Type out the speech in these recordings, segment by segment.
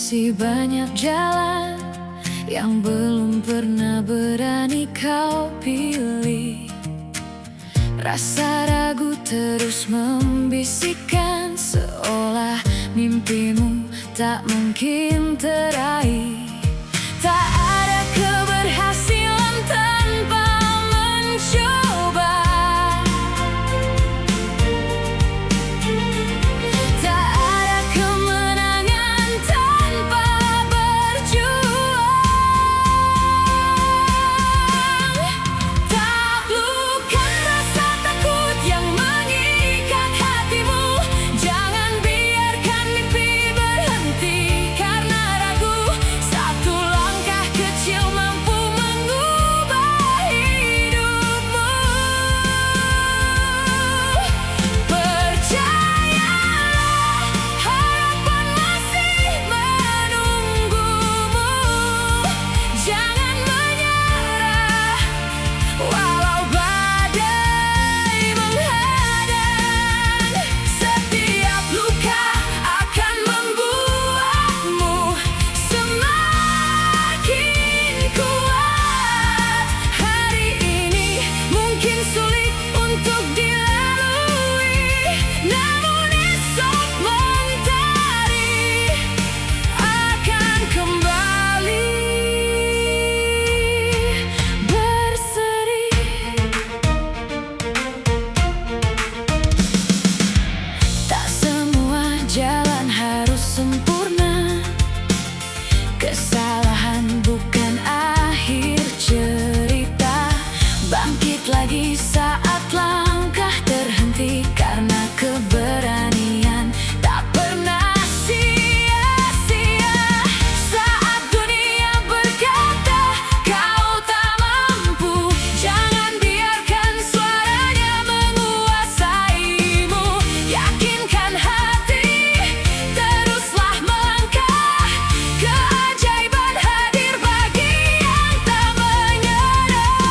Masih banyak jalan yang belum pernah berani kau pilih. Rasa ragu terus membisikkan, seolah mimpimu tak mungkin teraih. Tak ada keberhasilan tanpa mencoba. Tak ada kemenangan tanpa berjuang. Taklukkan rasa takut yang mengikat hatimu. Jangan biarkan mimpi berhenti karena ragu. Satu langkah kecil mampu mengubah hidupmu. Percayalah, harapan masih menunggumu. Jangan menyerah, walau badai menghadang. Setiap luka akan membuatmu semakin kuat. Hari ini mungkin sulit untuk dilalui, namun esok mentari akan kembali berseri. Tak semua jalan harus sempurna. Kesalahan bukan akhir cerita. Bangkit lagi saat langkah terhenti, karena keberanian tak pernah sia-sia. Saat dunia berkata kau tak mampu, jangan biarkan suaranya menguasaimu. Yakinkan hati, teruslah melangkah. Keajaiban hadir bagi yang tak menyerah.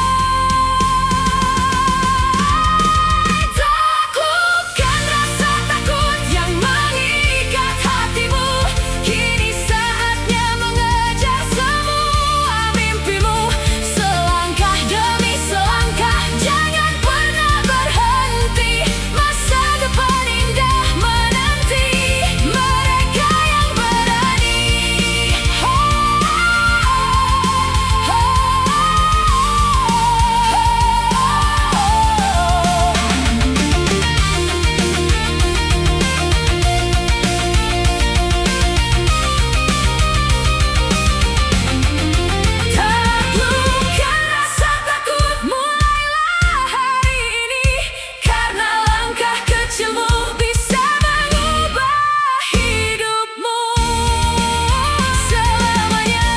Taklukkan rasa takut yang mengikat hatimu. Kini saatnya mengejar semua mimpimu. Selangkah demi selangkah, jangan pernah berhenti. Masa depan indah menanti mereka yang berani. Taklukkan rasa takut, mulailah hari ini, karena langkah kecilmu bisa mengubah hidupmu selamanya.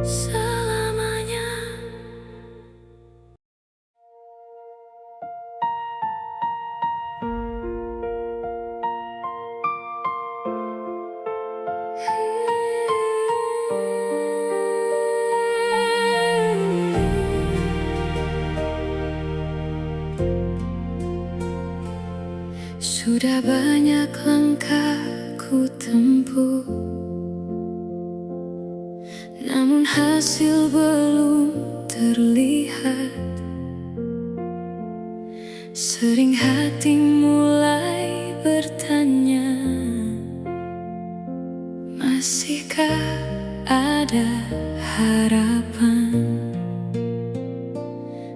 Selamanya. Sudah banyak langkah ku tempuh, namun hasil belum terlihat. Sering hati mulai bertanya, masihkah ada harapan?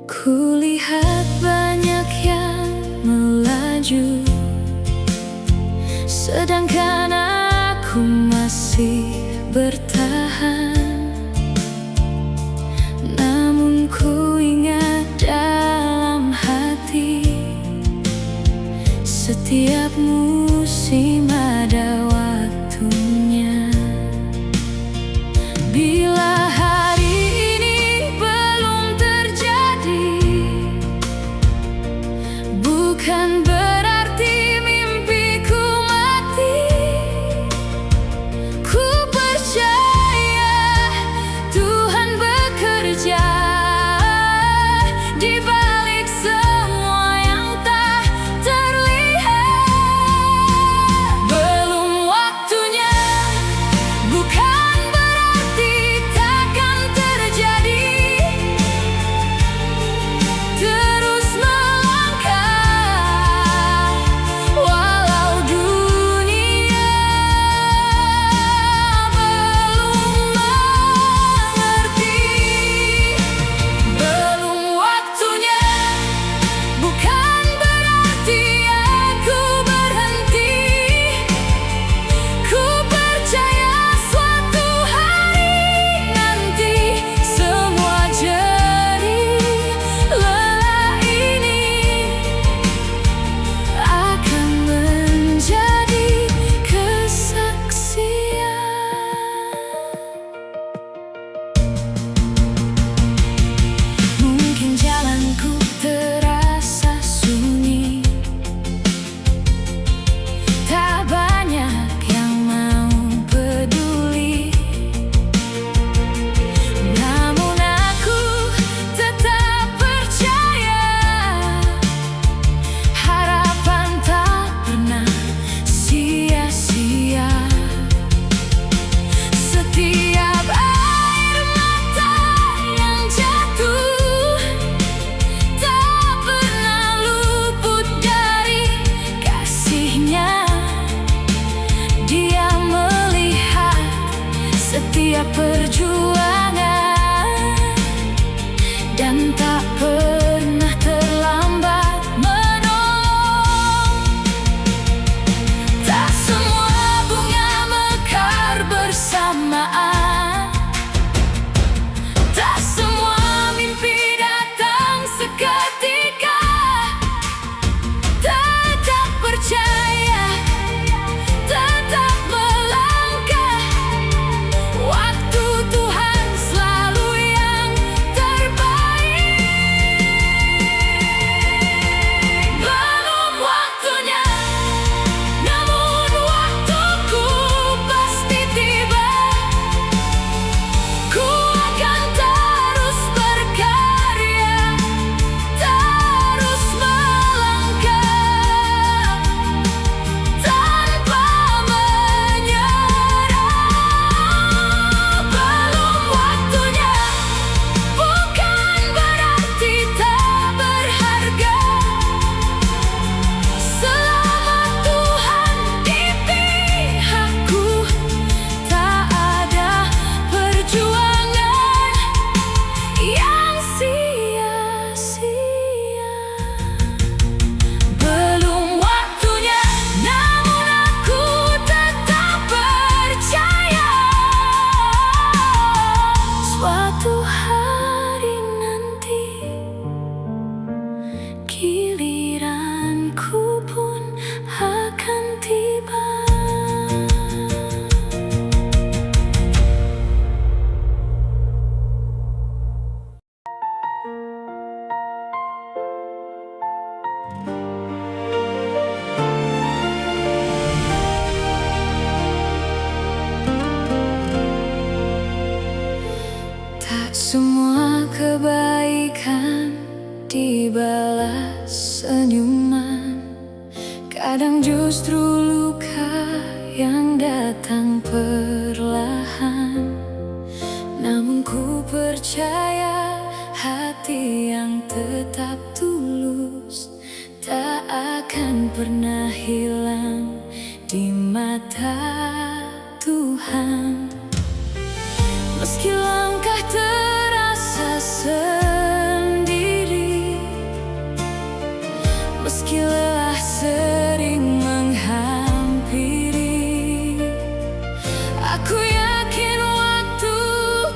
Kulihat banyak yang melaju, sedangkan aku masih bertahan. Namun ku ingat dalam hati, setiap musim ada waktunya. Bila hari ini belum terjadi, bukan berarti mimpiku mati. Ku percaya Tuhan semua kebaikan dibalas senyuman. Kadang justru luka yang datang perlahan. Namun ku percaya hati yang tetap tulus tak akan pernah hilang di mata Tuhan. Meski langkah terasa sendiri, meski lelah sering menghampiri, aku yakin waktu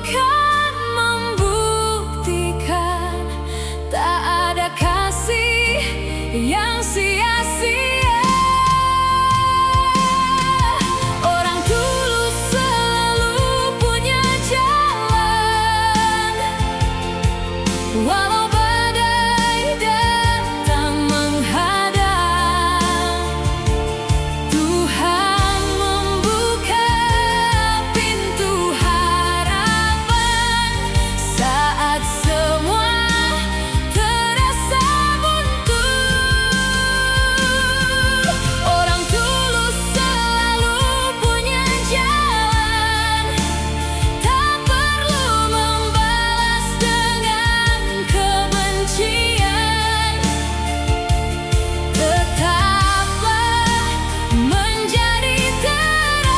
kan membuktikan tak ada kasih yang sia-sia. Orang tulus selalu punya jalan, walau badai datang menghadang. Tuhan membuka pintu harapan saat semua terasa buntu. Orang tulus selalu punya jalan, tak perlu membalas dengan kebencian. Tetaplah menjadi terang,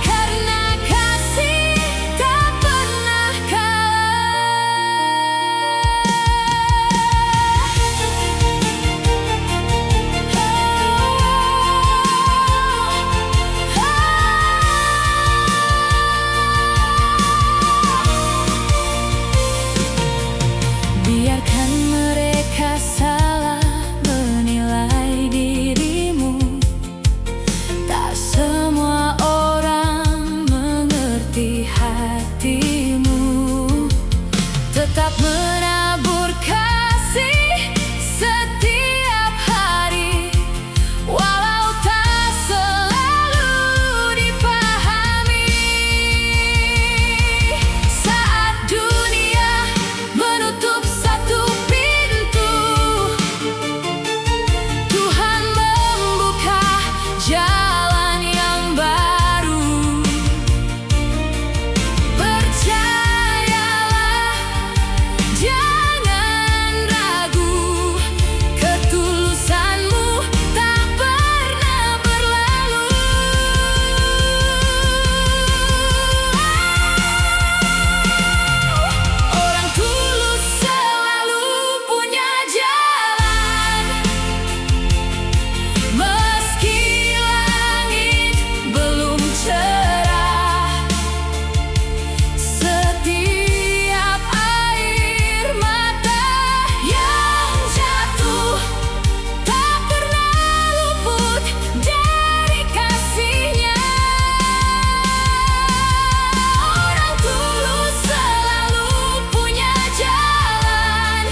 karena kasih tak pernah Biarkan mereka salah menilai dirimu. Tak semua orang mengerti hatimu. Tetap menabur kasih setiap hari, walau tak selalu dipahami. Saat dunia menutup satu pintu, Tuhan membuka jalan yang baru. Percayalah, jangan ragu, ketulusanmu tak pernah berlalu. Orang tulus selalu punya jalan, meski langit belum cerah. Setiap air mata yang jatuh tak pernah luput dari kasihnya. Orang tulus selalu punya jalan,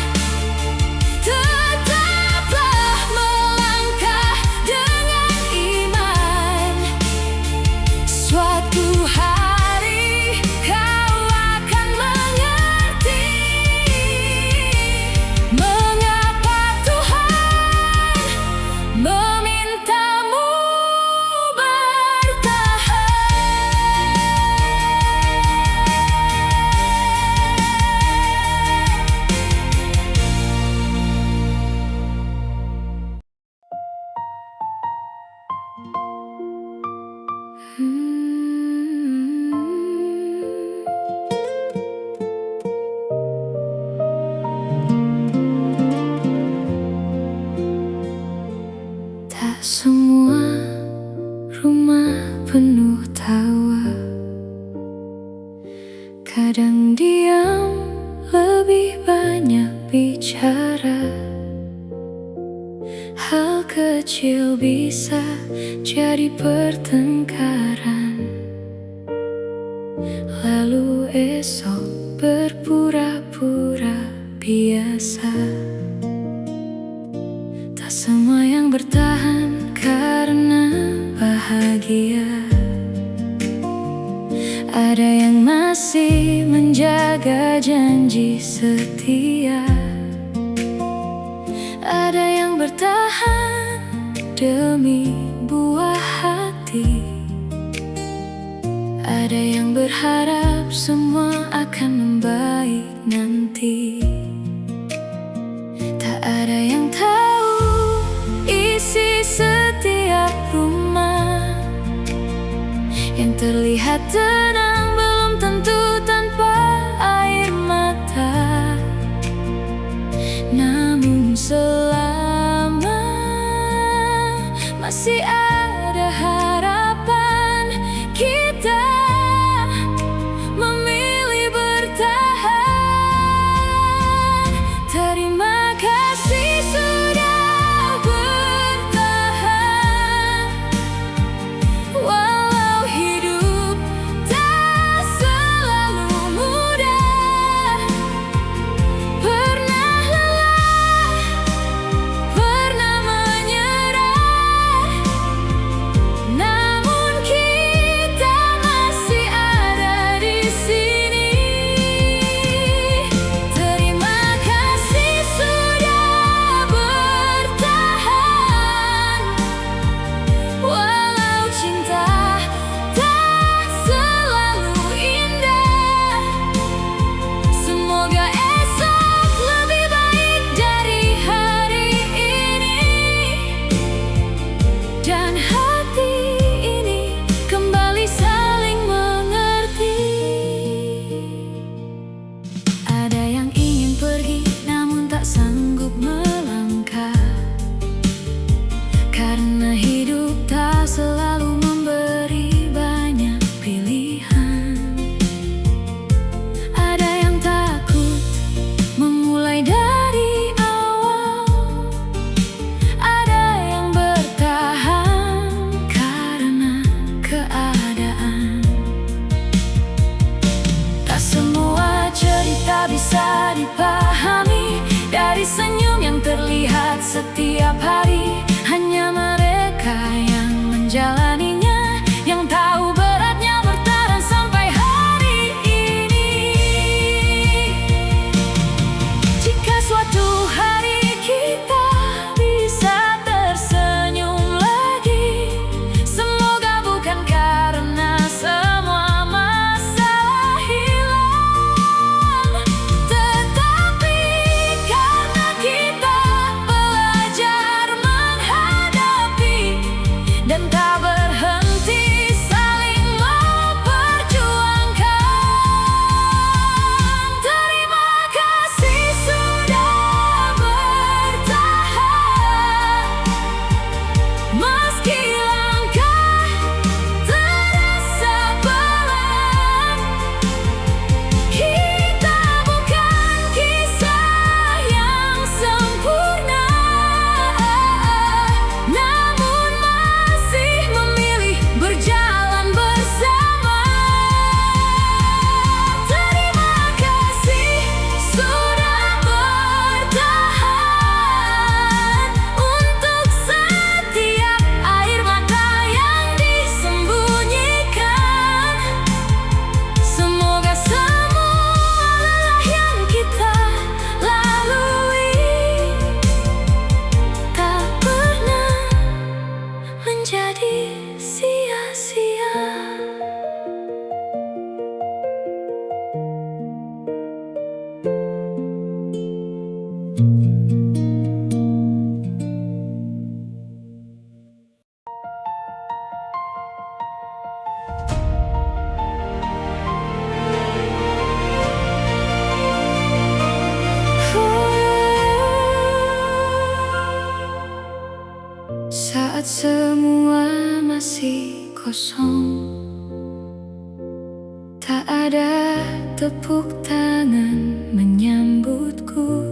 tetaplah melangkah dengan iman. Suatu hari kau akan mengerti mengapa Tuhan memintamu Tak semua rumah penuh tawa. Kadang diam lebih banyak bicara. Hal kecil bisa jadi pertengkaran, lalu esok berpura-pura biasa. Tak semua yang bertahan karena bahagia. Ada yang masih menjaga janji setia, ada yang bertahan demi buah hati, ada yang berharap semua akan membaik nanti. Tak ada yang tahu isi setiap rumah, yang terlihat tenang belum tentu tanpa air mata. Namun selama masih ada harapan, kita memilih bertahan. Terima kasih sudah bertahan, walau hidup tak selalu mudah. Pernah lelah, pernah menyerah, namun kita masih ada di sini. Terima kasih sudah bertahan, walau cinta tak selalu indah. Semoga esok lebih baik dari hari ini, dan hati ini kembali saling mengerti. Ada yang ingin pergi namun tak sanggup melangkah, karena hidup tak selalu memberi banyak pilihan. Ada yang takut memulai dari awal, ada yang bertahan karena keadaan. Tak semua cerita bisa dipahami dari senyum yang terlihat setiap hari. Hanya mereka yang menjalaninya yang tahu beratnya bertahan sampai hari ini. Jika suatu hari kita bisa tersenyum lagi, semoga bukan karena semua masalah hilang, tetapi karena kita belajar menghadapi dan tak berhenti saling memperjuangkan. Terima kasih sudah bertahan, meski langkah terasa pelan. Kita bukan kisah yang sempurna, namun masih memilih berjalan bersama. Terima kasih sudah bertahan, untuk setiap air mata yang disembunyikan. Semoga semua lelah yang kita lalui tak pernah menjadi sia-sia. Saat semua masih kosong, tak ada tepuk tangan menyambutku.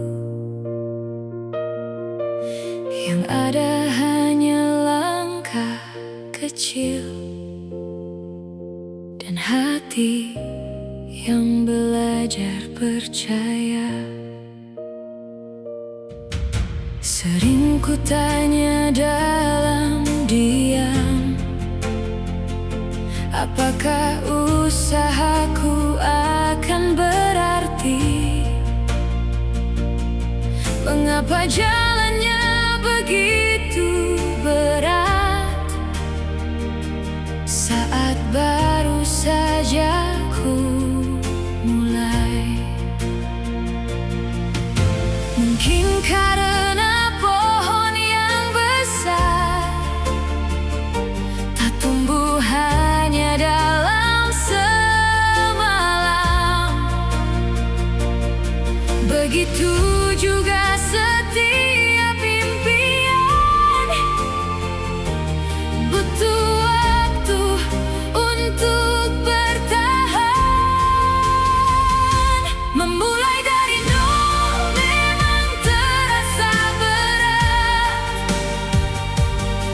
Yang ada hanya langkah kecil dan hati yang belajar percaya. Sering ku tanya dalam diam, Apakah usahaku akan berarti? Mengapa jalannya begitu berat saat baru saja ku mulai? Mungkin karena pohon yang besar tak tumbuh hanya dalam semalam. Begitu juga setiap impian butuh waktu untuk bertahan. Memulai dari nol memang terasa berat,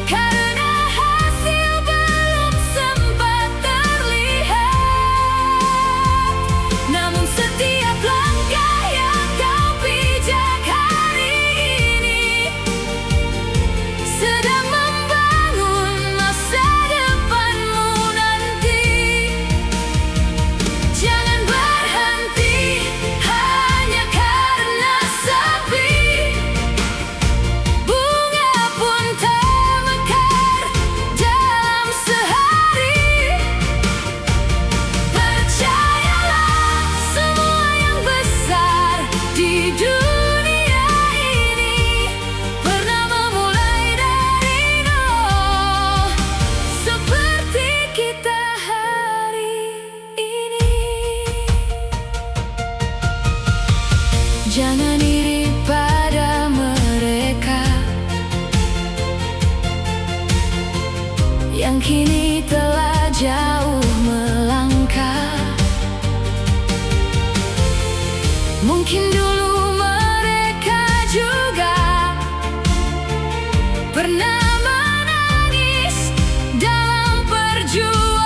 karena hasil belum sempat terlihat. Namun setiap langkah yang kau pijak hari ini sedang membangun masa depanmu nanti. Jangan berhenti hanya karena sepi. Bunga pun tak mekar dalam sehari. Percayalah, semua yang besar di dunia ini pernah memulai dari nol, seperti kita hari ini. Jangan iri pada mereka yang kini telah jauh melangkah. Mungkin dulu mereka juga pernah menangis dalam perjuangan.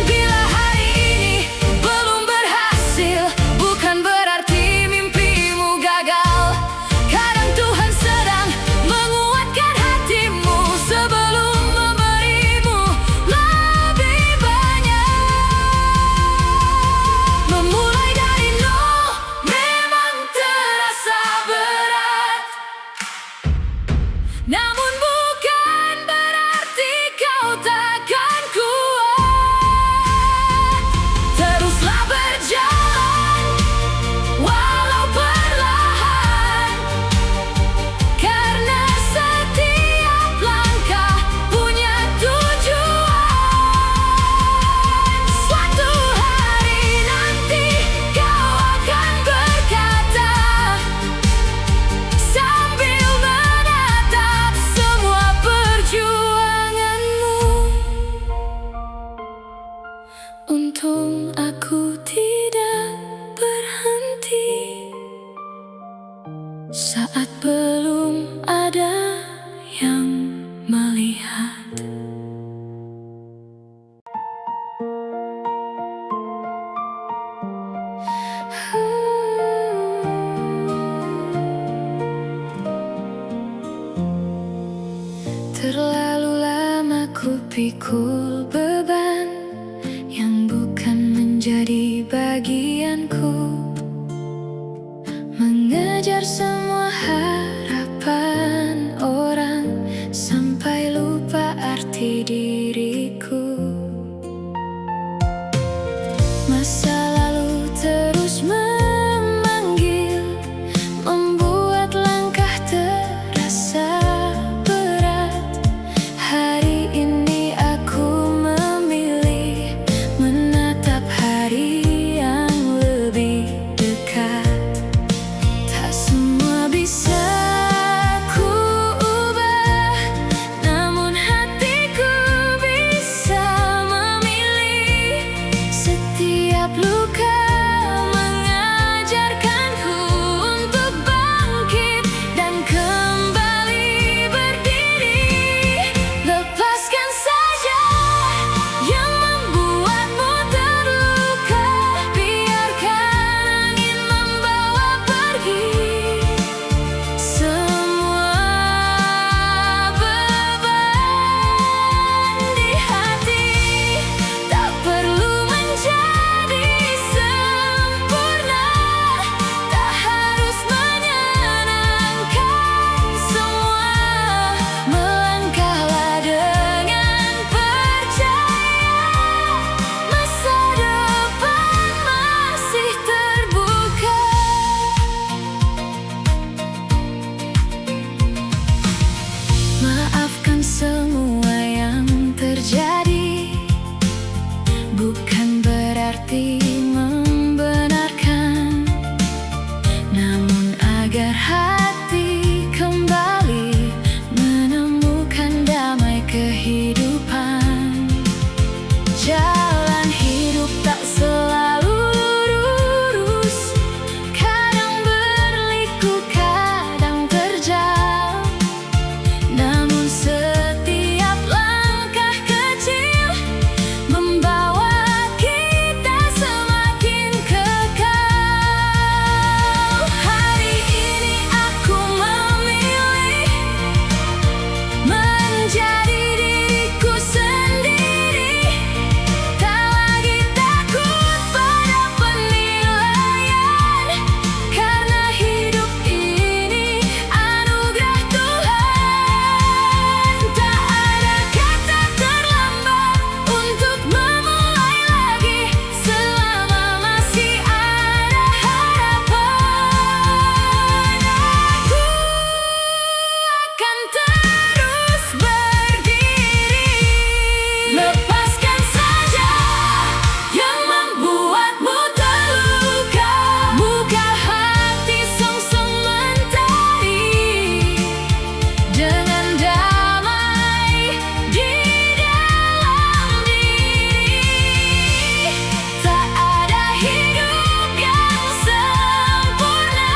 Bila hari ini belum berhasil, bukan berarti mimpimu gagal. Kadang Tuhan sedang menguatkan hatimu sebelum memberimu lebih banyak. Memulai dari nol memang terasa berat, namun bukan berarti kau takkan kuat. Teruslah berjalan walau perlahan, karena setiap langkah punya tujuan. Suatu hari nanti kau akan berkata sambil menatap semua perjuanganmu, untung aku tidak berhenti saat belum ada yang melihat. Terlalu lama ku pikul beban yang bukan menjadi bagianku, mengejar semua harapan orang sampai lupa arti diriku. Masa lalu terus memanggil, membuat langkah terasa berat. Hari ini aku memilih menatap hari yang lebih dekat. Tak semua agar hati kembali menemukan damai kehidupan. Jalan hidup tak selalu lurus, kadang berliku, kadang terjal. Namun setiap langkah kecil membawa kita semakin kekal. Hari ini aku memilih menjadi diriku sendiri, tak lagi takut pada penilaian, karena hidup ini anugerah Tuhan. Tak ada kata terlambat untuk memulai lagi, selama masih ada harapan. Aku akan terus berdiri. Lepaskan saja yang membuatmu terluka, buka hati song-song mentari dengan damai di dalam diri. Tak ada hidup yang sempurna,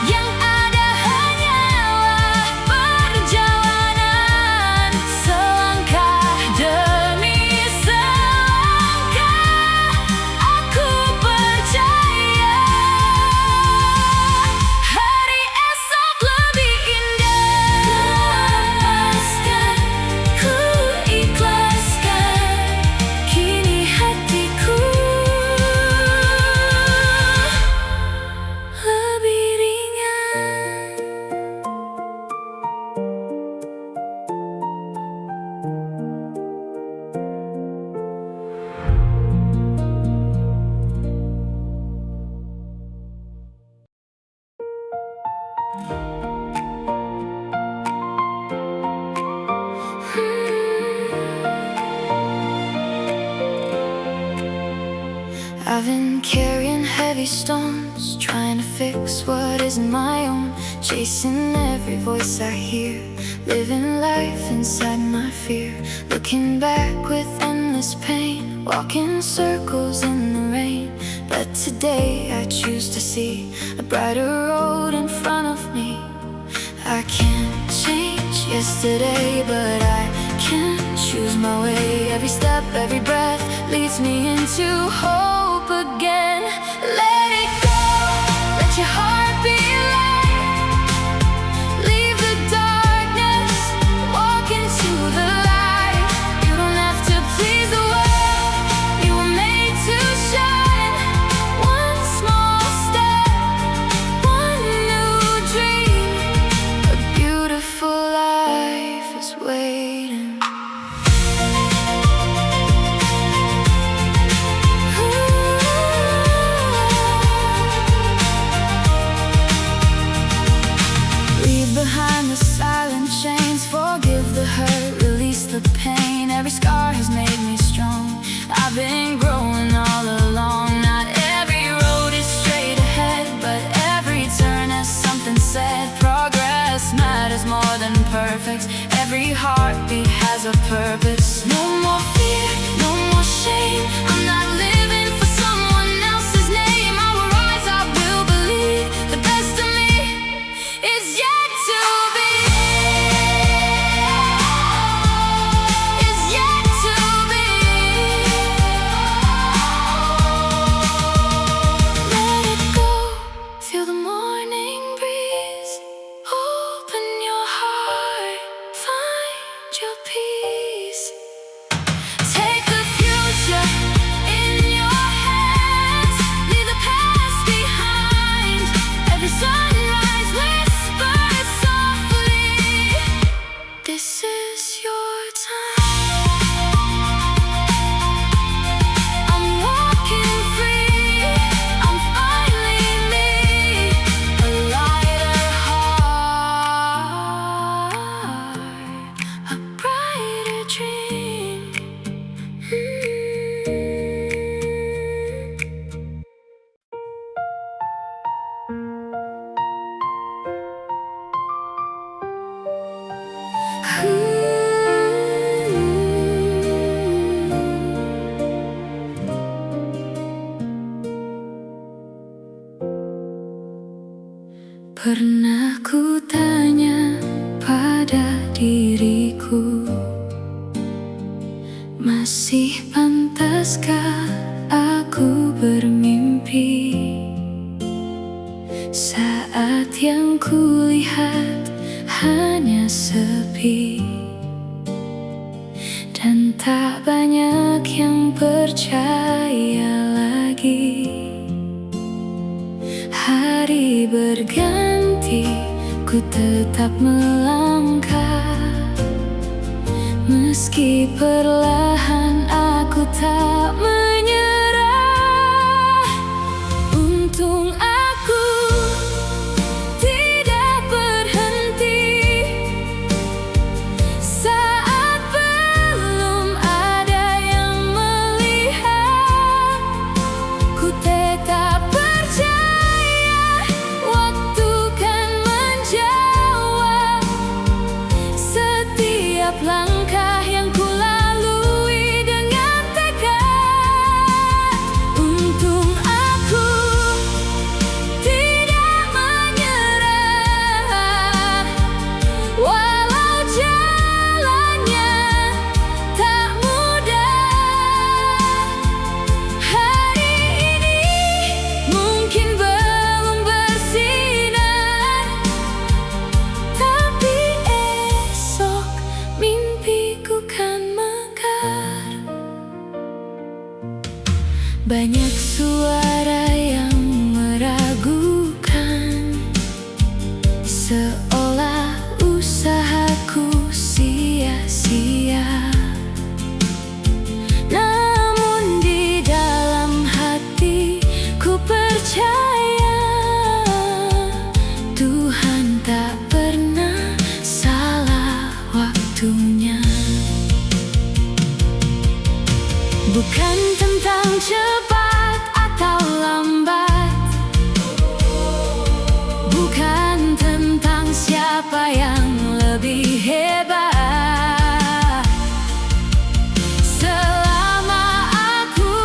yang ada hanyalah perjalanan, selangkah demi selangkah. Aku percaya hari esok lebih indah. Lepaskan, ku ikhlaskan, kini hatiku lebih ringan. I've been carrying heavy stones, trying to fix what isn't my own, chasing every voice I hear, living life inside my fear, looking back with endless pain, walking circles in the rain. But today I choose to see a brighter road in front of me. I can't change yesterday, but I can choose my way. Every step, every breath leads me into hope again. Let it go, let your heart be light. Leave the darkness, walk into the light. You don't have to please the world, you were made to shine. One small step, one new dream, a beautiful life is waiting. Leave behind the silent chains, forgive the hurt, release the pain. Every scar has made me strong, I've been growing all along. Not every road is straight ahead, but every turn has something said. Progress matters more than perfect, every heartbeat has a purpose. No more fear, no more shame, I'm not living for someone else's name. I will rise, I will believe, the best of me is yet to be. Is yet to be. Let it go, feel the morning breeze, open your heart, find your peace. Take the future Pernah ku tanya pada diriku, masih pantaskah aku bermimpi saat yang kulihat hanya sepi, dan tak banyak yang percaya lagi. Hari berganti, ku tetap melangkah, meski perlahan aku tak menyerah. Untung aku tidak berhenti saat belum ada yang melihat. Ku tetap percaya waktu kan menjawab setiap langkah yang ku lalui dengan tekad. Untung aku tidak menyerah, walau jalannya tak mudah. Hari ini mungkin belum bersinar, tapi esok mimpiku kan mekar. Banyak suara yang meragukan, seolah usahaku sia-sia. Namun di dalam hati ku percaya Tuhan tak pernah salah waktunya. Bukan tentang cepat atau lambat, bukan tentang siapa yang lebih hebat. Selama aku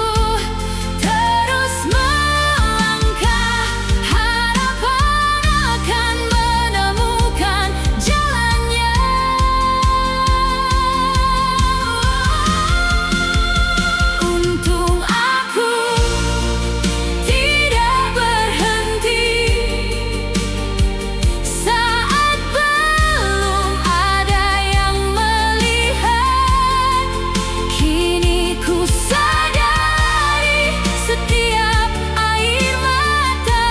terus melangkah, harapan akan menemukan jalannya. Untung aku tidak berhenti saat belum ada yang melihat. Kini ku sadari setiap air mata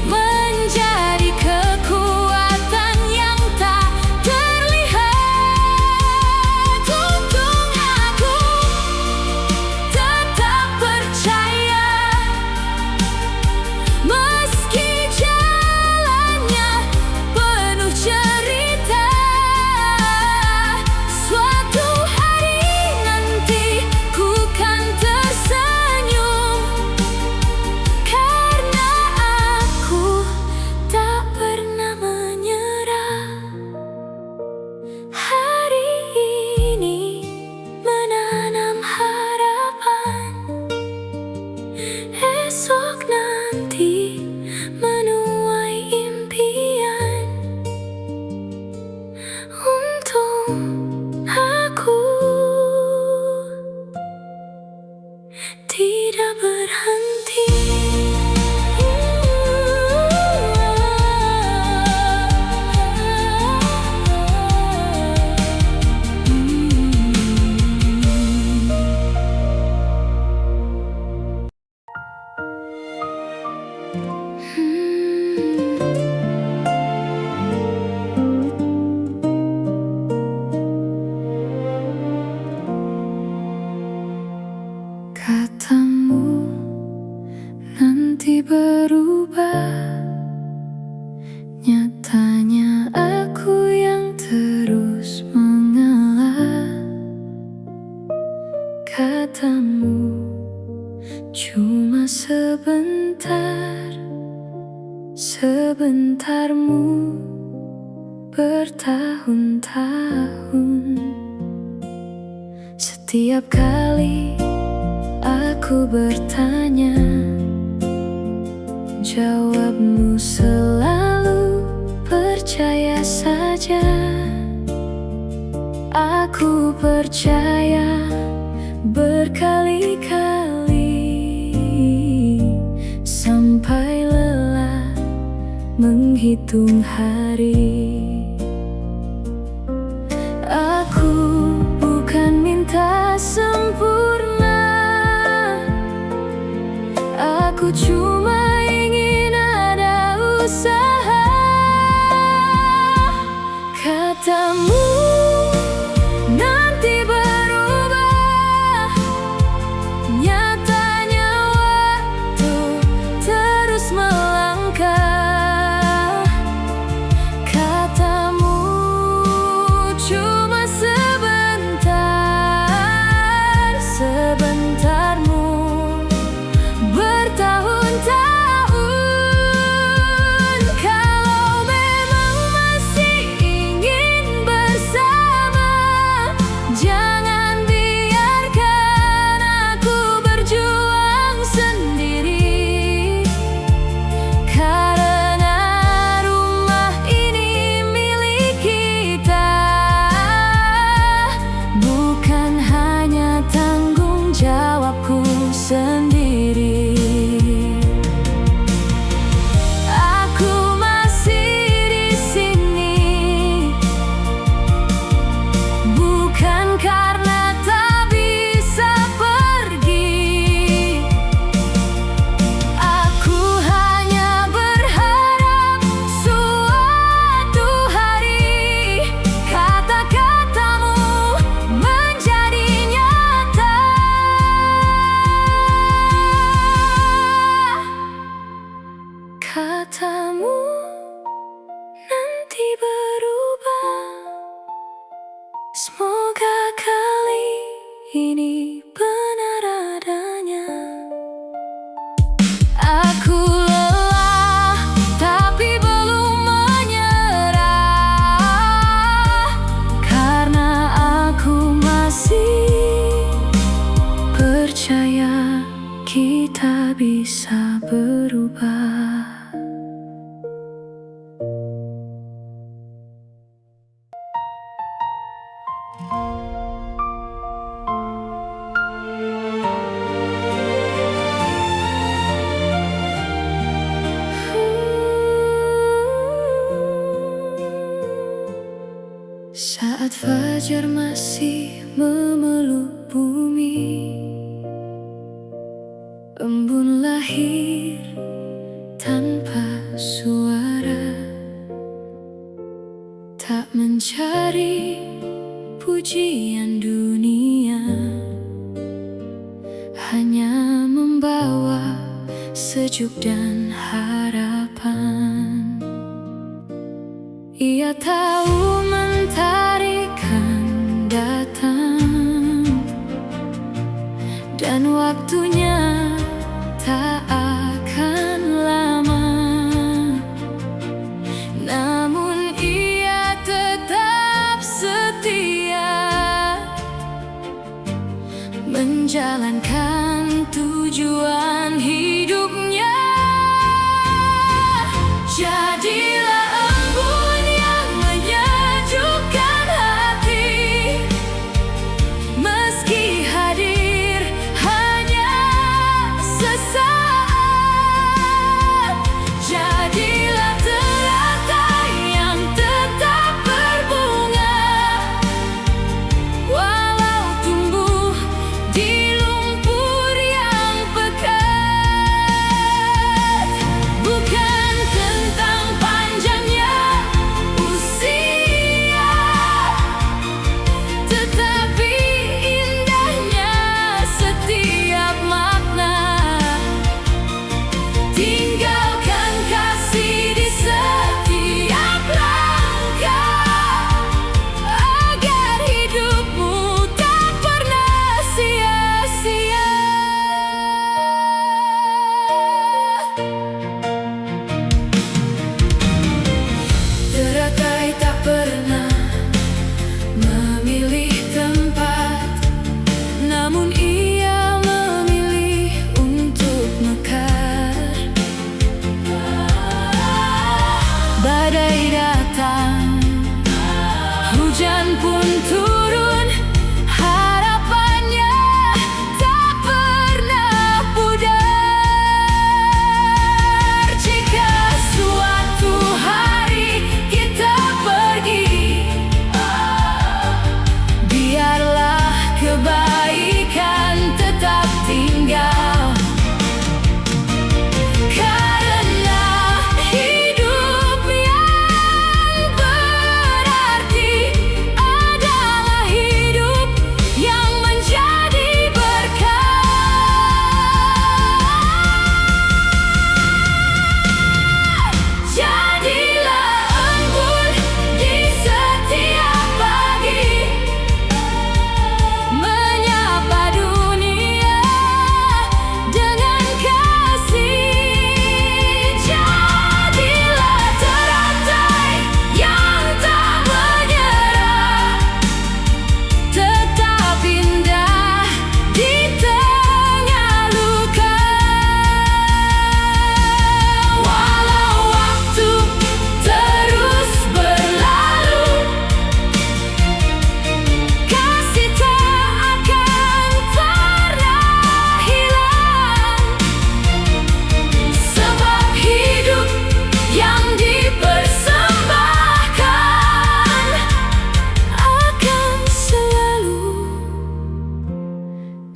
menjadi kekuatan yang tak terlihat. Untung aku tetap percaya, meski jalannya penuh cerita. Suatu hari nanti ku kan tersenyum, karena aku tak pernah menyerah. Hari ini menanam harapan, esok nanti menuai impian. Untung aku tidak berhenti. Katamu nanti berubah, nyatanya aku yang terus mengalah. Katamu cuma sebentar, sebentarmu bertahun-tahun. Setiap kali aku bertanya, jawabmu selalu Aku percaya berkali-kali sampai lelah menghitung hari. Aku bukan minta sempurna, aku cuma ingin ada usaha. Katamu nanti berubah, nyatanya waktu terus melangkah. Katamu cuma sebentar, sebentarmu bertahun-tahun. Kalau memang masih ingin bersama, jangan biarkan aku berjuang sendiri. Karena rumah ini milik kita, bukan hanya tanggung jawabku sendiri. Aku masih di sini, bukan karena tak bisa pergi. Aku hanya berharap suatu hari kata-katamu menjadi nyata. Katamu nanti berubah, semoga kali ini benar adanya. Aku lelah tapi belum menyerah, karena aku masih percaya kita bisa berubah. Saat fajar masih memeluk bumi, embun lahir tanpa suara, tak mencari pujian dunia, hanya membawa sejuk dan harapan. Ia tahu mentari kan datang, dan waktunya tak akan lama. Namun ia tetap setia menjalankan tujuan hidupnya. Jadilah embun yang menyejukkan hati, meski hadir hanya sesaat. Jadilah teratai yang tetap berbunga, walau tumbuh di lumpur yang pekat. Bukan tentang panjang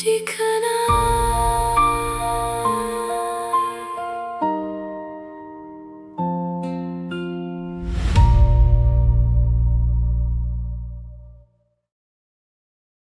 Because